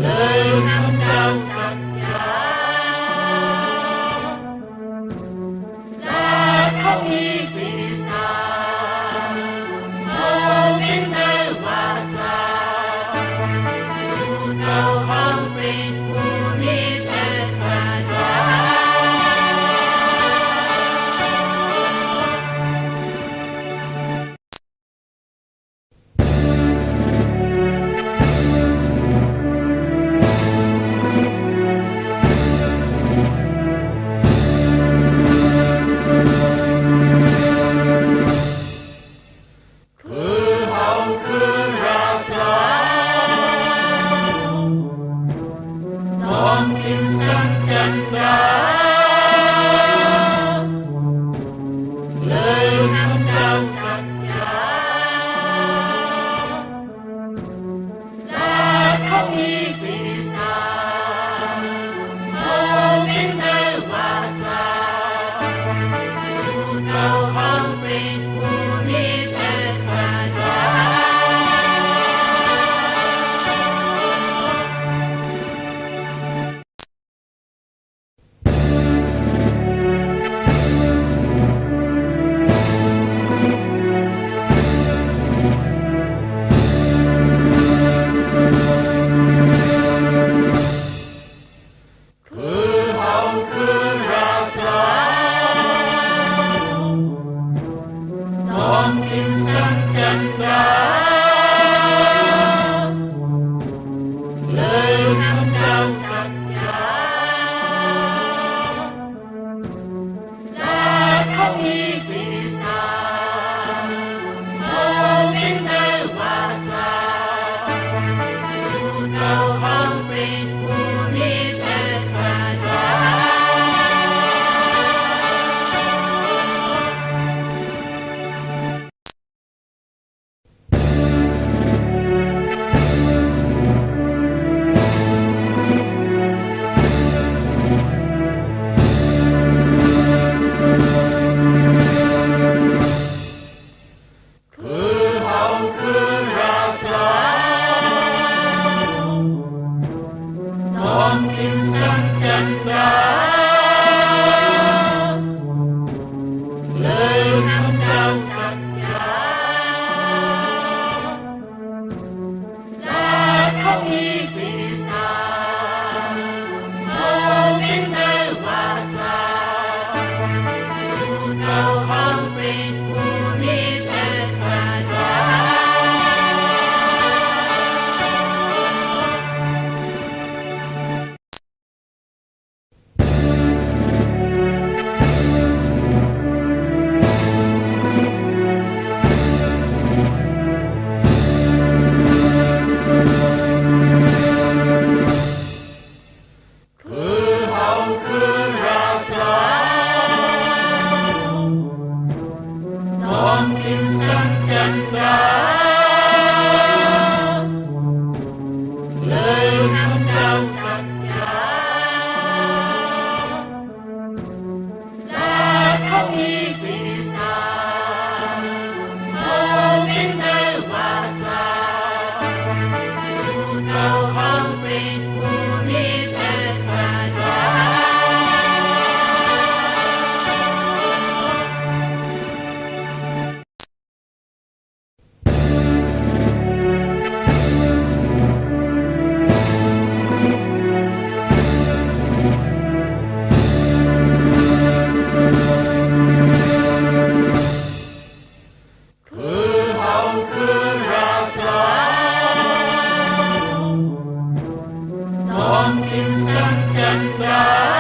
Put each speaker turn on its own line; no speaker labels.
Lưu năm đầu thật giả ra không ý thì xa không biết nơi hòa xa su cầu hồng bình phù mi thế xa xa. Con kim sắc chân đá lưu năm đầu thật giả ra không ý thì xa không biết nơi hòa xa su cầu hồng bình phù mi thế xa xa. Con kim sắc chân đá lưu năm đầu thật giả ra không ý thì xa không biết nơi hòa xa su cầu hồng bình phù mi thế xa xa. Con kim sắc chân đá lưu năm đầu thật giả ra không ý thì xa không biết nơi hòa xa su cầu hồng bình phù mi thế xa xa. Con kim sắc chân đá lưu năm đầu thật giả ra không ý thì xa không biết nơi hòa xa su cầu hồng bình phù mi thế xa xa. Con kim sắc chân đá